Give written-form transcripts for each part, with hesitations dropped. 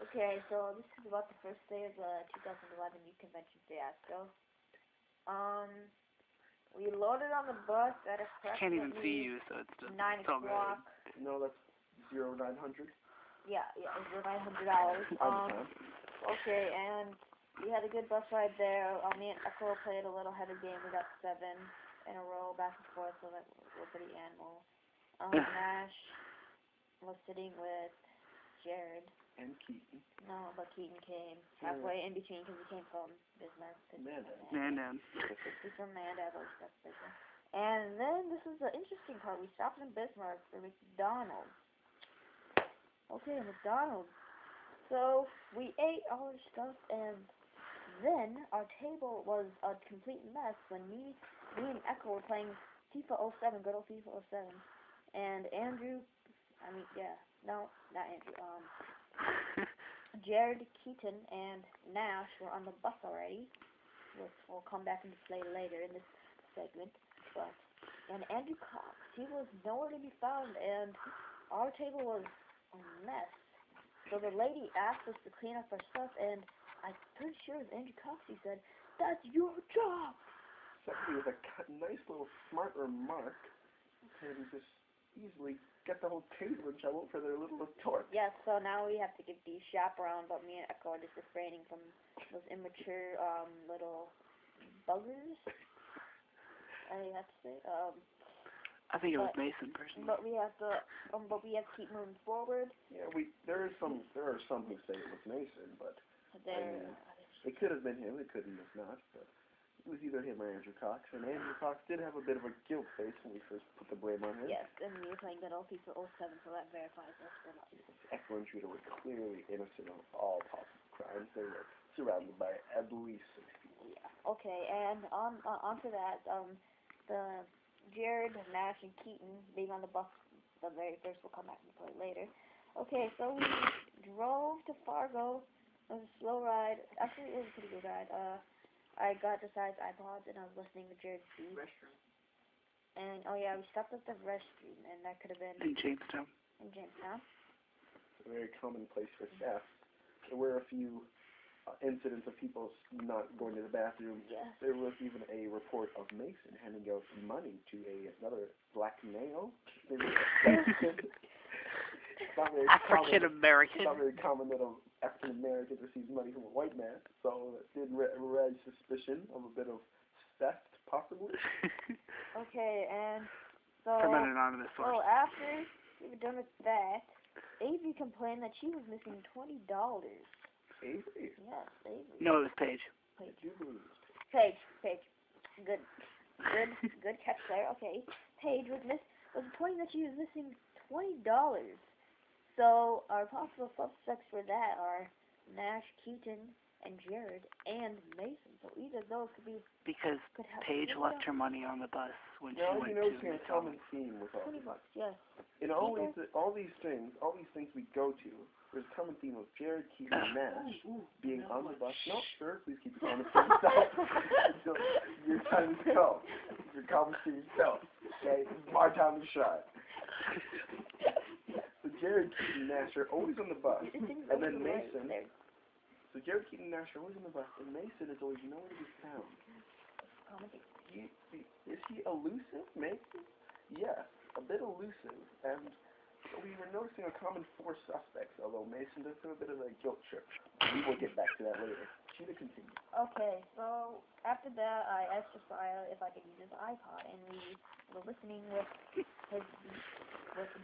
Okay, so this is about the first day of the 2011 Youth Convention fiasco. We loaded on the bus at Can't even approximately see you, so it's just 9 so o'clock. No, that's $900. Yeah, it was $900. Okay, and we had a good bus ride there. Me and Echo played a little headed game. We got 7 in a row, back and forth, so that we're pretty animal. Nash was sitting with Jared. And Keaton. No, but Keaton came halfway in between because he came from Bismarck. Man. He's from Mandan, but that's Bismarck. And then this is the interesting part. We stopped in Bismarck for McDonald's. Okay, McDonald's. So we ate all our stuff, and then our table was a complete mess when me and Echo were playing FIFA 07, good old FIFA 07. And Andrew, not Andrew, Jared, Keaton, and Nash were on the bus already, which will come back into play later in this segment. And Andrew Cox, he was nowhere to be found, and our table was a mess. So the lady asked us to clean up our stuff, and I'm pretty sure it was Andrew Cox. He said, "That's your job." Somebody with a nice little smart remark can just easily get the whole table in trouble for their little retort. Yes, so now we have to give the chaperone, but me and Echo are just refraining from those immature little buggers. I have to say. I think it was Mason personally. But we have to keep moving forward. Yeah, there are some who say it was Mason, but it could have been him. It couldn't have not. But it was either him or Andrew Cox, and Andrew Cox did have a bit of a guilt face when we first put the blame on him. Yes, and we were playing good old FIFA 07, so that verifies us for life. Echo and Shooter were clearly innocent of all possible crimes. They were surrounded by at least 6 people. Yeah. Okay, and onto that, the Jared, Nash, and Keaton being on the bus, the very first will come back and play later. Okay, so we drove to Fargo. It was a slow ride. Actually, it was a pretty good ride. I got the size iPods, and I was listening to Jared's beats. Restroom. And, oh yeah, we stopped at the restroom, and that could have been... In Jamestown. It's a very common place for theft. There were a few incidents of people not going to the bathroom. Yes. There was even a report of Mason handing out money to another black male. African American. It's not very common that an African American receives money from a white man, so it did raise suspicion of a bit of theft, possibly. Okay, and so... From an anonymous source. So after we were done with that, Avery complained that she was missing $20. Avery? Yes, Avery. No, it was Paige. Paige. Good catch there. Okay. Paige was pointing that she was missing $20. So our possible suspects for that are Nash, Keaton, and Jared, and Mason. So either of those could be... Because Paige left her money on the bus when she went to a common McDonald's. theme with all $20, these. yes. In all these things we go to, there's a common theme of Jared, Keaton, and Nash being on the bus. No, sir, please keep the comments to yourself. Your time to go. Your comments to yourself. Okay? It's my time to shine. So Jared, Keaton, and Nash are always on the bus. And then Mason. So Jared, Keaton, and Nash are always on the bus, and Mason is always nowhere to be found. Is he elusive, Mason? Yes, a bit elusive. And we were noticing a common 4 suspects, although Mason does have a bit of a guilt trip. We will get back to that later. Sheila, continue. Okay, so after that, I asked Josiah if I could use his iPod, and we were listening with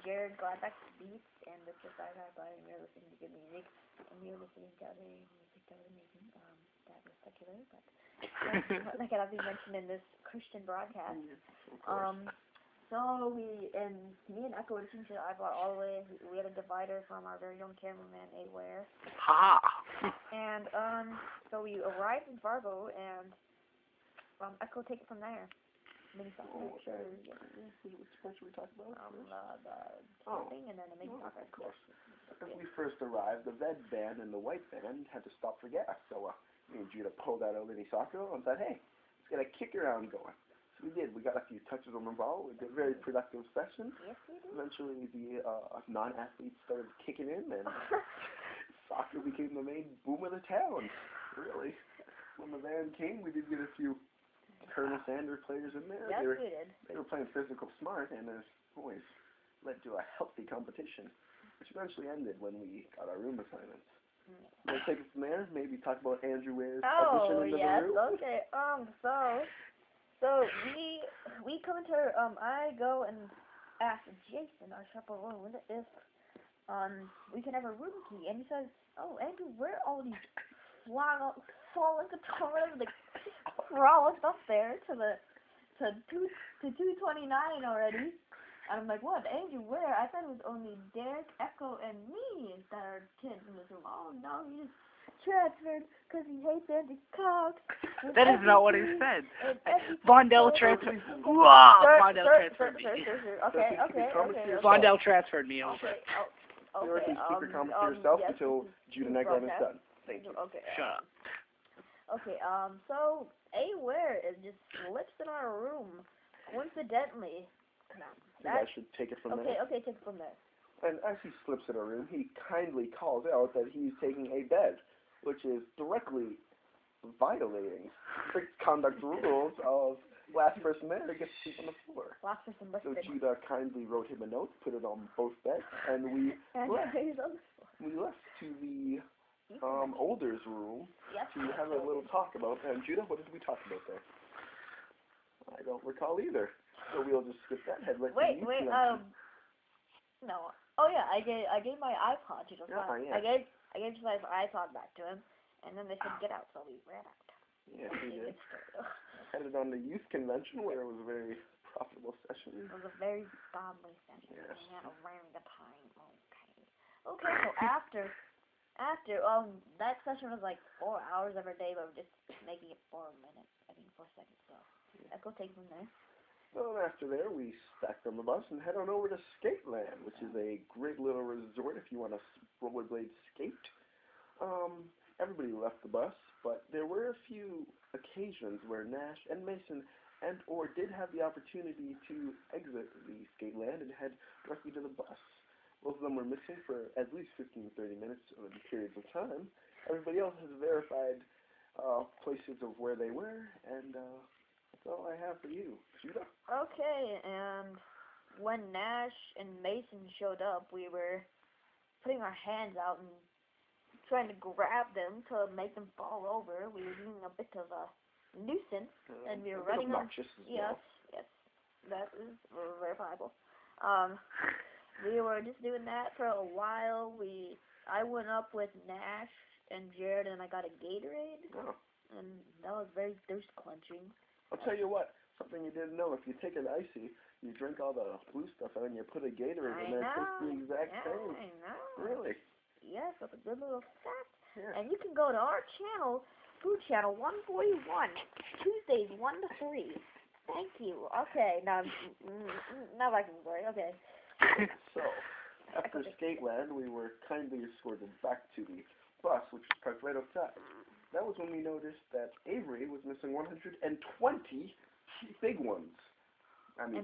Jared Gladback's beats, and with Josiah's iPod, and we were listening to good music, and we were listening to other music that was amazing. That was secular, but that cannot be mentioned in this Christian broadcast. So me and Echo were listening to the iPod all the way. We had a divider from our very own cameraman, A-Ware. Ha! And so we arrived in Fargo, and Echo take it from there. Mini soccer. Which part should we talk about? The thing, and then the mini soccer. Of course. When we first arrived, the red van and the white van had to stop for gas. So me and Judah pulled out a mini soccer and said, "Hey, let's get a kick around going." So we did. We got a few touches on the ball. We did a very productive session. Yes, we did. Eventually, the non-athletes started kicking in, and soccer became of town, really. When the van came, we did get a few Colonel Sanders players in there. Yes, we did. They were playing physical smart, and as always, led to a healthy competition, which eventually ended when we got our room assignments. We'll take it from there. Maybe talk about Andrew Ware's audition into the room. Okay. So we come into I go and ask Jason, our chaperone, if we can have a room key, and he says, "Oh, Andrew, where are all these falling guitars that crawled up there to 229 already?" And I'm like, "What, Andrew, where? I thought it was only Derek, Echo, and me that are kids in this room." "Oh, no, he just transferred because he hates Andy Cox." That is not what he said. Vondell transferred. Vondell transferred me. Okay. Vondell transferred me over. Or at least keep your comments to yourself until Judah Negron is done. Thank you. Okay. Shut up. Okay. So A Ware is just slips in our room coincidentally. You guys should take it from there. Okay, take it from there. And as he slips in our room, he kindly calls out that he's taking a bed, which is directly violating strict conduct rules of last person there gets to sleep on the floor. Last person So listed. Judah kindly wrote him a note, put it on both beds, and we left to the older's room to have a little talk about. And Judah, what did we talk about there? I don't recall either. So we'll just skip that head. Wait, no. Oh yeah, I gave my iPod to Josiah. Yeah. I gave Josiah's iPod back to him, and then they said get out, so we ran out. Yes, we did. Headed on the youth convention where it was a very profitable session. It was a very godly session. Yes. We had a very good time. Okay. So after that session was like 4 hours every day, but we're just making it 4 minutes. 4 seconds. So let's go take from there. So after there, we stacked on the bus and head on over to Skateland, which is a great little resort if you want to rollerblade skate. Everybody left the bus, but there were a few occasions where Nash and Mason or did have the opportunity to exit the Skateland and head directly to the bus. Both of them were missing for at least 15 to 30 minutes in periods of time. Everybody else has verified places of where they were, and that's all I have for you. Judah? Okay, and when Nash and Mason showed up, we were putting our hands out and trying to grab them to make them fall over. We were doing a bit of a nuisance, and we were running on. Yes, that is verifiable. We were just doing that for a while. I went up with Nash and Jared, and I got a Gatorade, and that was very thirst quenching. I'll tell you what, something you didn't know, if you take an icy, you drink all the blue stuff out and you put a Gatorade in there, it tastes the exact same. I know. Really? Yes, that's a good little fact. Yeah. And you can go to our channel, Food Channel 141, Tuesdays 1 to 3. Thank you. Okay, now I can go. Okay. So, after Skateland, we were kindly escorted back to the bus, which was parked right outside. That was when we noticed that Avery was missing 120 big ones.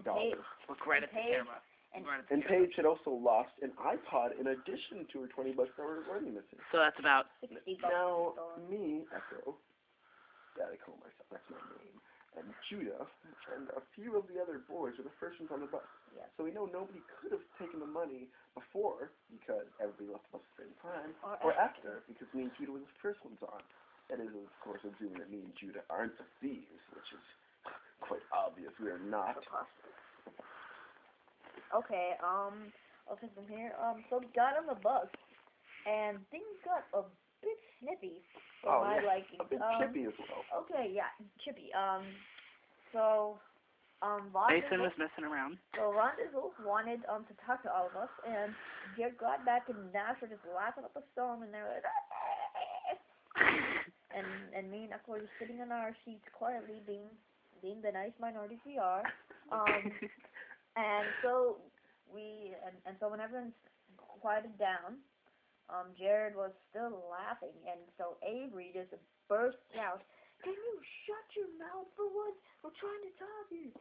Dollars. Look right at the camera. And Paige had also lost an iPod in addition to her 20 bucks that were already missing. So that's about 60 bucks. Now, me, Echo, I call myself, that's my name, and Judah, and a few of the other boys were the first ones on the bus. Yes. So we know nobody could have taken the money before, because everybody left the bus at the same time, or after, because me and Judah were the first ones on. That is, of course, assuming that me and Judah aren't the thieves, which is quite obvious. We are not. Okay, I'll take them here. So we got on the bus, and things got a bit snippy for my liking. A bit chippy as well. Okay, yeah, chippy. Mason was messing around. So Ron wanted to talk to all of us, and Jared got back, and Nash were just laughing up a storm, and they were like, and me and Echo were just sitting in our seats quietly, being the nice minorities we are. And so when everyone's quieted down, Jared was still laughing, and so Avery just burst out, "Can you shut your mouth for once? We're trying to talk here."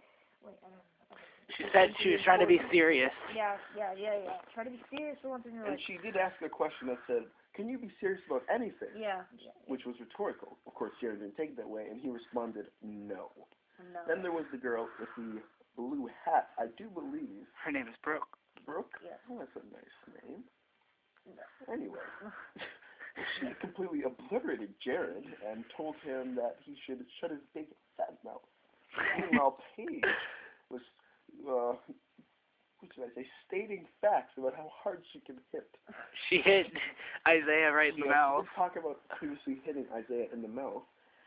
Wait, I don't know. She said she was trying to be serious. Yeah. Try to be serious for once in your And life. she did ask a question that said, "Can you be serious about anything?" Yeah. Which was rhetorical. Of course, Jared didn't take it that way, and he responded, "No." No. Then there was the girl with the blue hat. I do believe. Her name is Brooke. Brooke? Yeah. Oh, that's a nice name. No. Anyway, she completely obliterated Jared and told him that he should shut his big fat mouth. Meanwhile, Paige was, what should I say, stating facts about how hard she can hit. She hit Isaiah right in the mouth. She did talk about previously hitting Isaiah in the mouth.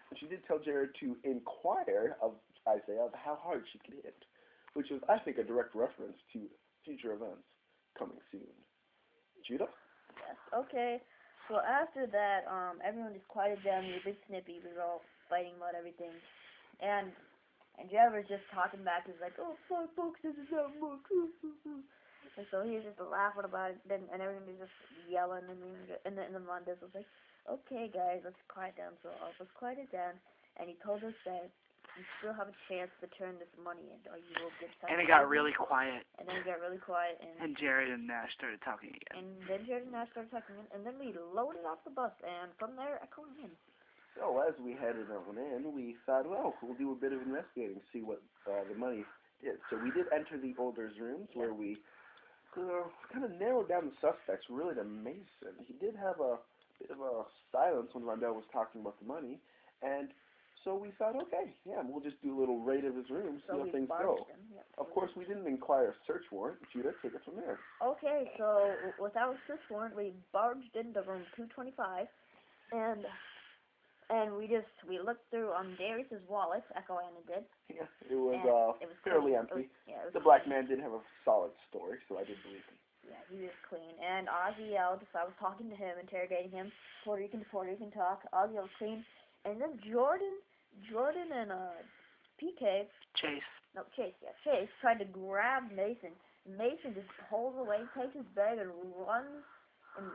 And she did tell Jared to inquire of Isaiah of how hard she could hit, which was, I think, a direct reference to future events coming soon. Judah? Yes. Okay. So after that, everyone just quieted down. We were a bit snippy. We were all fighting about everything. And Jared was just talking back. He's like, "Oh, $5, this is not much." And so he was just laughing about it. And everyone was just yelling. And then Mondes was like, "Okay, guys, let's quiet down." So let's quiet it down. And he told us that you still have a chance to turn this money in, or you will get something. And it got really quiet. And then it got really quiet. And Jared and Nash started talking again. And then Jared and Nash started talking again. And then we loaded off the bus. And from there, I called him in. So as we headed on in, we thought, well, we'll do a bit of investigating, see what the money did. So we did enter the Older's rooms, where we kind of narrowed down the suspects, really, to Mason. He did have a bit of a silence when Rondell was talking about the money, and so we thought, okay, yeah, we'll just do a little raid of his room, see how things go. Yep. Of course, we didn't inquire a search warrant. Judah, take it from there. Okay, so without a search warrant, we barged into room 225, and we looked through Darius's wallet. Echo Anna did. Yeah, it was clean. fairly empty. It was the black man did have a solid story, so I did believe him. Yeah, he was clean. And Ozzy yelled, so I was talking to him, interrogating him. Puerto Rican talk. Ozzy yelled clean. And then Jordan and PK. Chase Tried to grab Mason. Mason just pulls away, takes his bag, and runs, and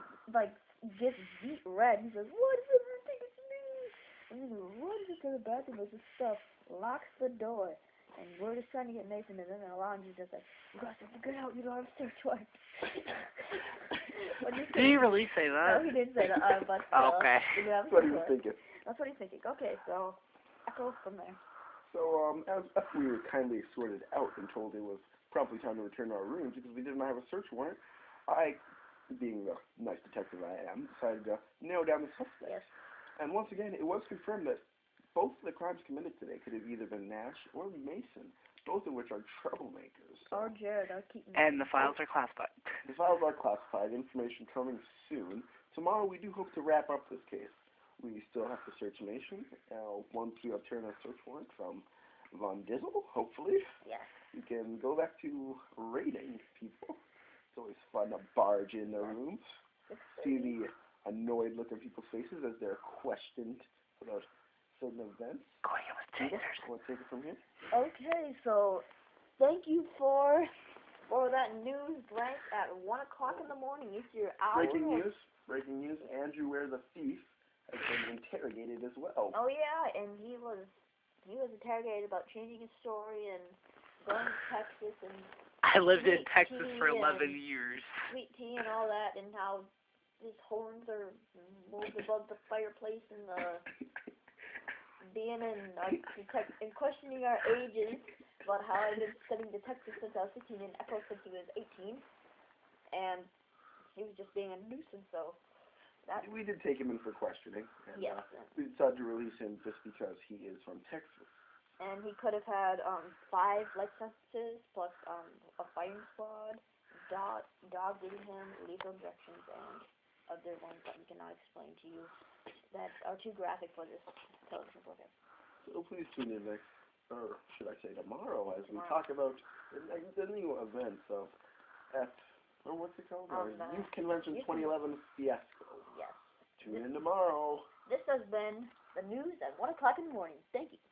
gets deep red. He says, "What is everything it's me?" And he runs into the bathroom with his stuff, locks the door, and we're just trying to get Mason, and then the alarm is just like, "You guys have to get out. You don't have a search warrant." Did he really say that? No, he didn't say that. But okay. That's what he was thinking. That's what he's thinking. Okay, so Echo from there. So, as we were kindly escorted out and told it was promptly time to return to our rooms because we did not have a search warrant, I, being the nice detective I am, decided to narrow down the suspects. Yes. And once again, it was confirmed that both of the crimes committed today could have either been Nash or Mason, both of which are troublemakers. Or Jared, I'll keep. And the files are classified. The files are classified, information coming soon. Tomorrow we do hope to wrap up this case. We still have to search Mason. Once we obtain a search warrant from Von Dizzle, hopefully, Yes. we can go back to raiding people. It's always fun to barge in the rooms, see the annoyed look on people's faces as they're questioned about certain events. Going in with tasers. Want to take it from here? Okay, so thank you for that news blank at 1 o'clock in the morning. It's your hour. Breaking news. Andrew Ware the thief has been interrogated as well. Oh yeah, and he was interrogated about changing his story and going to Texas and I lived in sweet Texas tea for 11 and years. Sweet tea and all that, and how his horns are moved above the fireplace and being and questioning our ages about how I've been studying detectives since I was 15 and Echo since he was 18, and he was just being a nuisance. So we did take him in for questioning. And, yes. We decided to release him just because he is from Texas. And he could have had 5 life sentences plus a firing squad, dog eating him, lethal injections, and other ones that we cannot explain to you that are too graphic for this television program. So please tune in next, or should I say tomorrow, as we talk about the new events of what's it called? Youth Convention 2011 Fiasco. Yes. Tune in tomorrow. This has been the news at 1 o'clock in the morning. Thank you.